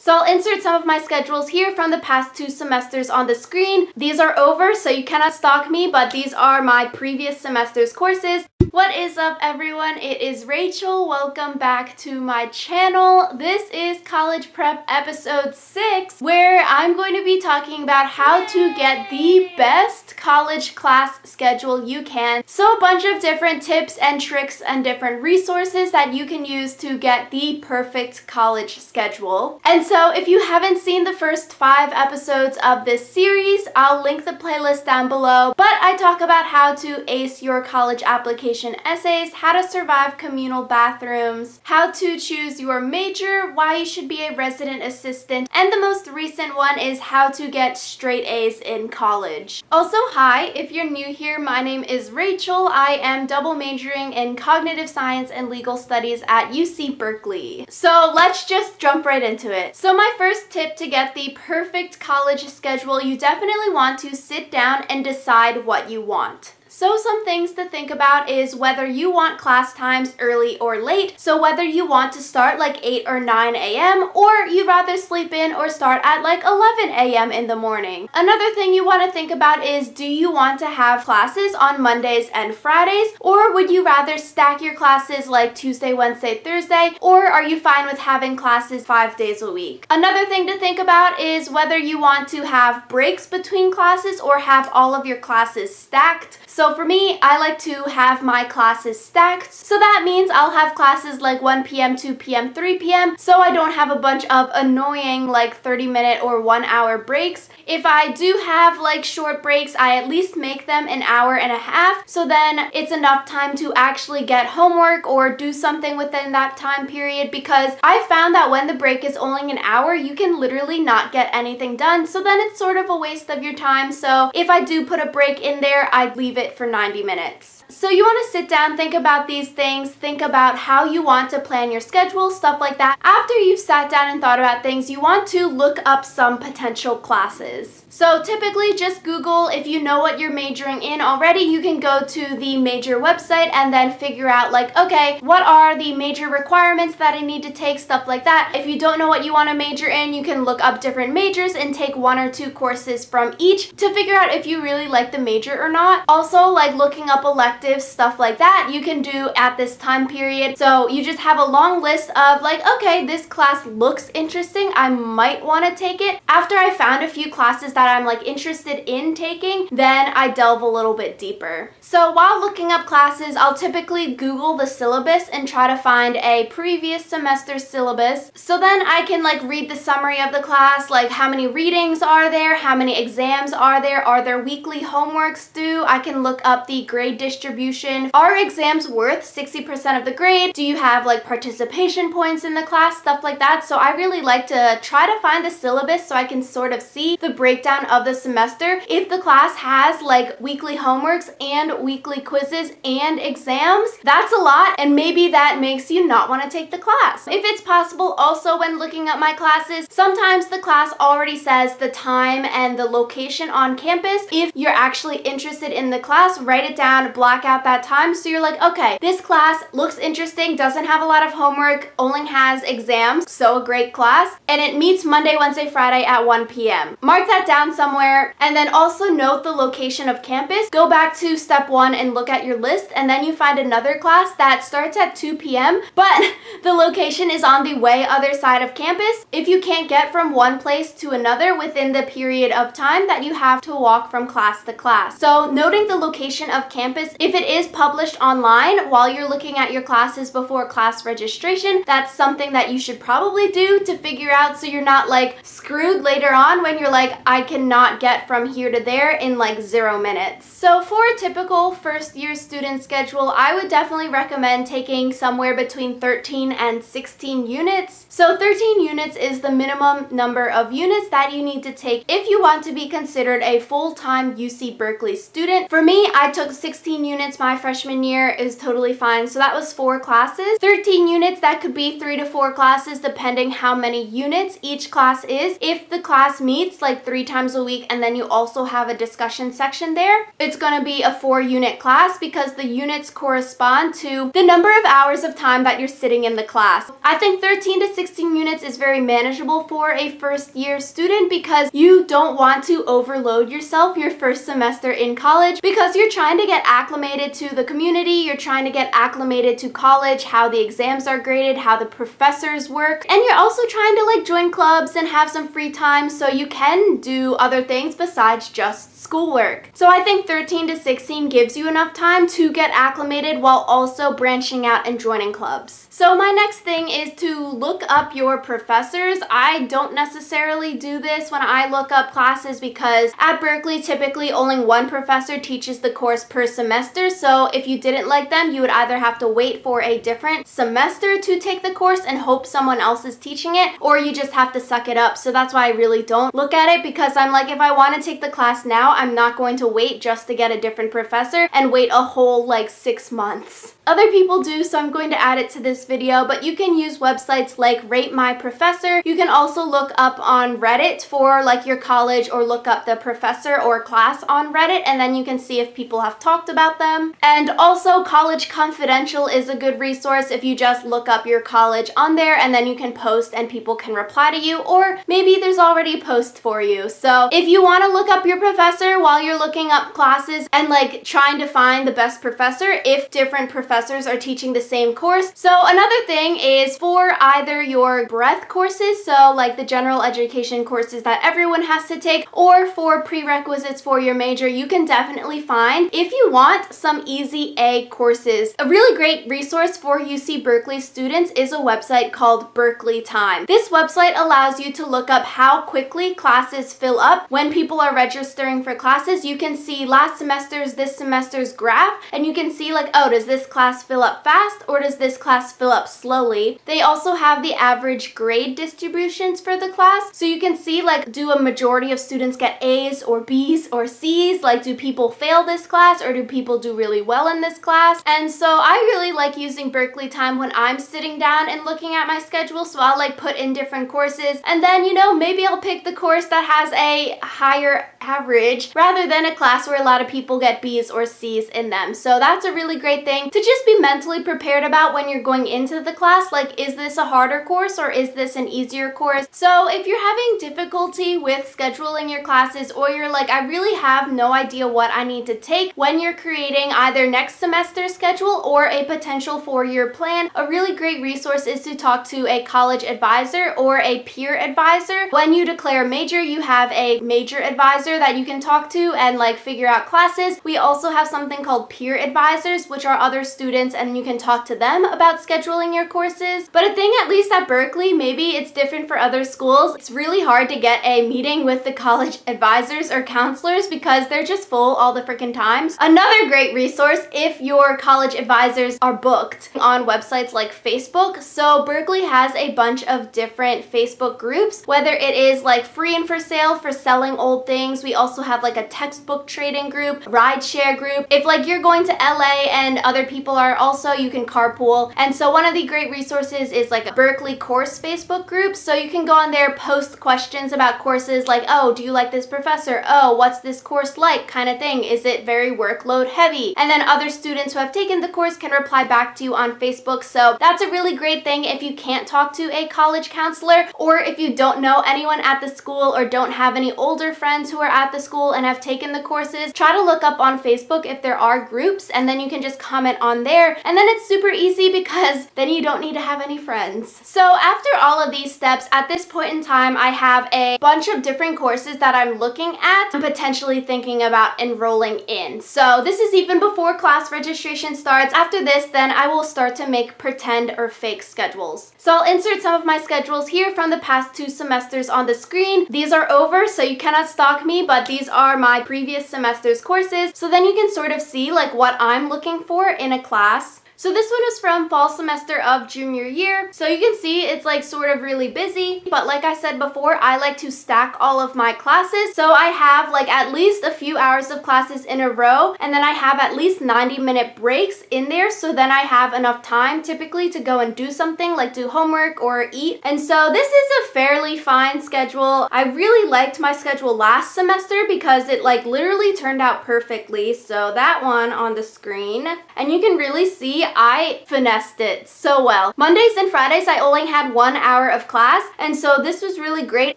So I'll insert some of my schedules here from the past 2 semesters on the screen. These are over, so you cannot stalk me, but these are my previous semester's courses. What is up, everyone? It is Rachel. Welcome back to my channel. This is College Prep episode 6, where I'm going to be talking about how to get the best college class schedule you can. So a bunch of different tips and tricks and different resources that you can use to get the perfect college schedule. And so if you haven't seen the first 5 episodes of this series, I'll link the playlist down below. But I talk about how to ace your college application essays, how to survive communal bathrooms, how to choose your major, why you should be a resident assistant, and the most recent one is how to get straight A's in college. Also, hi, if you're new here, my name is Rachel. I am double majoring in cognitive science and legal studies at UC Berkeley. So let's just jump right into it. So my first tip to get the perfect college schedule, you definitely want to sit down and decide what you want. So some things to think about is whether you want class times early or late. So whether you want to start like 8 or 9 a.m. or you'd rather sleep in or start at like 11 a.m. in the morning. Another thing you want to think about is, do you want to have classes on Mondays and Fridays, or would you rather stack your classes like Tuesday, Wednesday, Thursday, or are you fine with having classes 5 days a week? Another thing to think about is whether you want to have breaks between classes or have all of your classes stacked. So for me, I like to have my classes stacked. So that means I'll have classes like 1 p.m., 2 p.m., 3 p.m. so I don't have a bunch of annoying like 30-minute or 1-hour breaks. If I do have like short breaks, I at least make them an hour and a half. So then it's enough time to actually get homework or do something within that time period, because I found that when the break is only an hour, you can literally not get anything done. So then it's sort of a waste of your time. So if I do put a break in there, I'd leave it for 90 minutes. So you want to sit down, think about these things, think about how you want to plan your schedule, stuff like that. After you've sat down and thought about things, you want to look up some potential classes. So typically just Google. If you know what you're majoring in already, you can go to the major website and then figure out like, okay, what are the major requirements that I need to take, stuff like that. If you don't know what you want to major in, you can look up different majors and take 1 or 2 courses from each to figure out if you really like the major or not. Also, like looking up electives, stuff like that, you can do at this time period. So you just have a long list of like, okay, this class looks interesting, I might want to take it. After I found a few classes that I'm like interested in taking, then I delve a little bit deeper. So while looking up classes, I'll typically Google the syllabus and try to find a previous semester syllabus. So then I can like read the summary of the class, like how many readings are there, how many exams are there weekly homeworks due. I can look up the grade distribution. Are exams worth 60% of the grade? Do you have like participation points in the class, stuff like that? So I really like to try to find the syllabus so I can sort of see the breakdown of the semester. If the class has like weekly homeworks and weekly quizzes and exams, that's a lot, and maybe that makes you not want to take the class. If it's possible, also when looking up my classes, sometimes the class already says the time and the location on campus. If you're actually interested in the class, write it down, block out that time, so you're like, okay, this class looks interesting, doesn't have a lot of homework, only has exams, so a great class, and it meets Monday, Wednesday, Friday at 1 p.m. Mark that down somewhere, and then also note the location of campus. Go back to step 1 and look at your list, and then you find another class that starts at 2 p.m. but the location is on the way other side of campus. If you can't get from one place to another within the period of time that you have to walk from class to class. So noting the location of campus, if it is published online while you're looking at your classes before class registration, that's something that you should probably do to figure out so you're not like screwed later on when you're like, I cannot get from here to there in like 0 minutes. So for a typical first year student schedule, I would definitely recommend taking somewhere between 13 and 16 units. So 13 units is the minimum number of units that you need to take if you want to be considered a full-time UC Berkeley student. For me, me, I took 16 units my freshman year. It was totally fine. So that was 4 classes. 13 units, that could be 3 to 4 classes depending how many units each class is. If the class meets like 3 times a week and then you also have a discussion section there, it's going to be a 4-unit class because the units correspond to the number of hours of time that you're sitting in the class. I think 13 to 16 units is very manageable for a first year student because you don't want to overload yourself your first semester in college because you're trying to get acclimated to the community, you're trying to get acclimated to college, how the exams are graded, how the professors work, and you're also trying to like join clubs and have some free time so you can do other things besides just schoolwork. So I think 13 to 16 gives you enough time to get acclimated while also branching out and joining clubs. So my next thing is to look up your professors. I don't necessarily do this when I look up classes because at Berkeley typically only one professor teaches the course per semester. So if you didn't like them, you would either have to wait for a different semester to take the course and hope someone else is teaching it, or you just have to suck it up. So that's why I really don't look at it, because I'm like, if I want to take the class now, I'm not going to wait just to get a different professor and wait a whole like 6 months. Other people do, so I'm going to add it to this video, but you can use websites like Rate My Professor. You can also look up on Reddit for like your college, or look up the professor or class on Reddit, and then you can see if people have talked about them. And also College Confidential is a good resource if you just look up your college on there and then you can post and people can reply to you, or maybe there's already a post for you. So if you want to look up your professor while you're looking up classes and like trying to find the best professor, if different professors are teaching the same course. So another thing is for either your breadth courses, so like the general education courses that everyone has to take, or for prerequisites for your major, you can definitely find, if you want, some easy A courses. A really great resource for UC Berkeley students is a website called Berkeley Time. This website allows you to look up how quickly classes fill up. When people are registering for classes, you can see last semester's, this semester's graph, and you can see like, oh, does this class fill up fast or does this class fill up slowly? They also have the average grade distributions for the class, so you can see like, do a majority of students get A's or B's or C's? Like, do people fail this class or do people do really well in this class? And so I really like using Berkeley Time when I'm sitting down and looking at my schedule, so I'll like put in different courses, and then, you know, maybe I'll pick the course that has a higher average rather than a class where a lot of people get B's or C's in them. So that's a really great thing to just be mentally prepared about when you're going into the class. Like, is this a harder course or is this an easier course? So if you're having difficulty with scheduling your classes, or you're like, I really have no idea what I need to take when you're creating either next semester's schedule or a potential 4-year plan, a really great resource is to talk to a college advisor or a peer advisor. When you declare a major, you have a major advisor that you can talk to and like figure out classes. We also have something called peer advisors, which are other students, and you can talk to them about scheduling your courses. But a thing, at least at Berkeley, maybe it's different for other schools, it's really hard to get a meeting with the college advisors or counselors because they're just full all the freaking times. Another great resource if your college advisors are booked on websites like Facebook. So Berkeley has a bunch of different Facebook groups, whether it is like free and for sale for selling old things. We also have like a textbook trading group, rideshare group. If like you're going to LA and other people are also, you can carpool. And so one of the great resources is like a Berkeley course Facebook group. So you can go on there, post questions about courses like, oh, do you like this professor? Oh, what's this course like, kind of thing. Is it very workload heavy? And then other students who have taken the course can reply back to you on Facebook. So that's a really great thing if you can't talk to a college counselor, or if you don't know anyone at the school or don't have any older friends who are at the school and have taken the courses. Try to look up on Facebook if there are groups, and then you can just comment on there, and then it's super easy because then you don't need to have any friends. So after all of these steps, at this point in time, I have a bunch of different courses that I'm looking at and potentially thinking about enrolling in. So this is even before class registration starts. After this, then I will start to make pretend or fake schedules. So I'll insert some of my schedules here from the past 2 semesters on the screen. These are over, so you cannot stalk me, but these are my previous semester's courses. So then you can sort of see like what I'm looking for in a class. So this one was from fall semester of junior year. So you can see it's like sort of really busy, but like I said before, I like to stack all of my classes. So I have like at least a few hours of classes in a row, and then I have at least 90-minute breaks in there, so then I have enough time typically to go and do something like do homework or eat. And so this is a fairly fine schedule. I really liked my schedule last semester because it like literally turned out perfectly. So that one on the screen, and you can really see I finessed it so well. Mondays and Fridays I only had 1 hour of class, and so this was really great.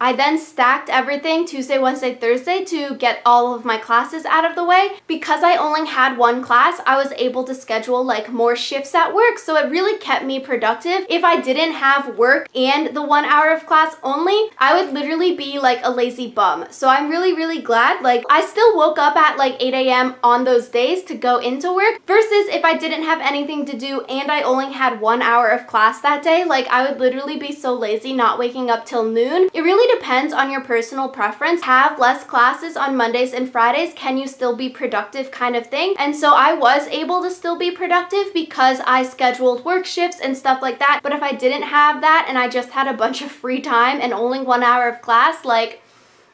I then stacked everything Tuesday, Wednesday, Thursday to get all of my classes out of the way. Because I only had one class, I was able to schedule like more shifts at work, so it really kept me productive. If I didn't have work and the 1 hour of class only, I would literally be like a lazy bum. So I'm really glad. Like, I still woke up at like 8 a.m. on those days to go into work, versus if I didn't have anything to do and I only had 1 hour of class that day, like I would literally be so lazy not waking up till noon. It really depends on your personal preference. Have less classes on Mondays and Fridays, can you still be productive kind of thing. And so I was able to still be productive because I scheduled work shifts and stuff like that. But if I didn't have that and I just had a bunch of free time and only 1 hour of class, like,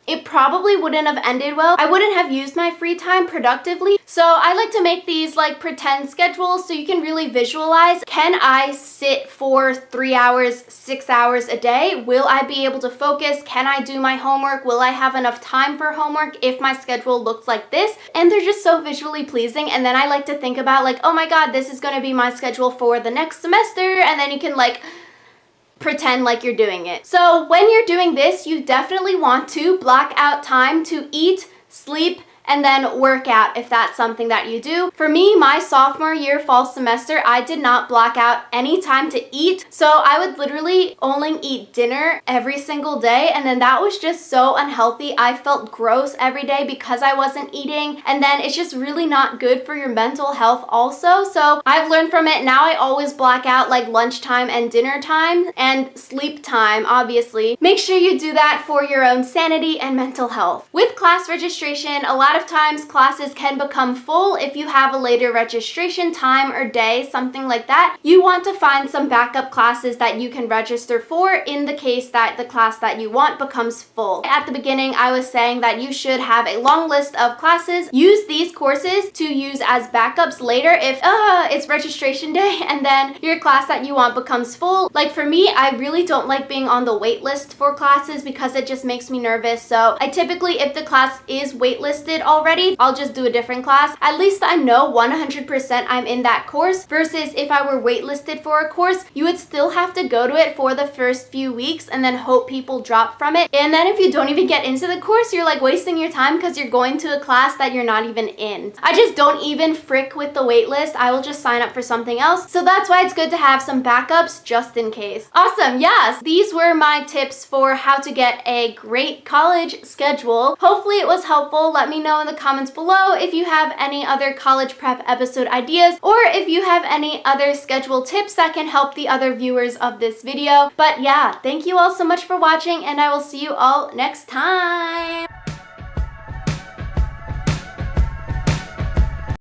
it probably wouldn't have ended well. I wouldn't have used my free time productively. So I like to make these like pretend schedules so you can really visualize, can I sit for 3 hours, 6 hours a day? Will I be able to focus? Can I do my homework? Will I have enough time for homework if my schedule looks like this? And they're just so visually pleasing. And then I like to think about like, oh my God, this is going to be my schedule for the next semester. And then you can like pretend like you're doing it. So when you're doing this, you definitely want to block out time to eat, sleep, and then work out if that's something that you do. For me, my sophomore year fall semester, I did not block out any time to eat. So I would literally only eat dinner every single day, and then that was just so unhealthy. I felt gross every day because I wasn't eating, and then it's just really not good for your mental health also. So I've learned from it. Now I always block out like lunchtime and dinner time and sleep time, obviously. Make sure you do that for your own sanity and mental health. With class registration, a lot of times classes can become full if you have a later registration time or day, something like that. You want to find some backup classes that you can register for in the case that the class that you want becomes full. At the beginning, I was saying that you should have a long list of classes. Use these courses to use as backups later if it's registration day and then your class that you want becomes full. Like for me, I really don't like being on the wait list for classes because it just makes me nervous. So I typically, if the class is waitlisted already, I'll just do a different class. At least I know 100% I'm in that course, versus if I were waitlisted for a course, you would still have to go to it for the first few weeks and then hope people drop from it. And then if you don't even get into the course, you're like wasting your time because you're going to a class that you're not even in. I just don't even frick with the wait list. I will just sign up for something else. So that's why it's good to have some backups just in case. Awesome. Yes, these were my tips for how to get a great college schedule. Hopefully it was helpful. Let me know in the comments below if you have any other college prep episode ideas, or if you have any other schedule tips that can help the other viewers of this video. But yeah, thank you all so much for watching, and I will see you all next time.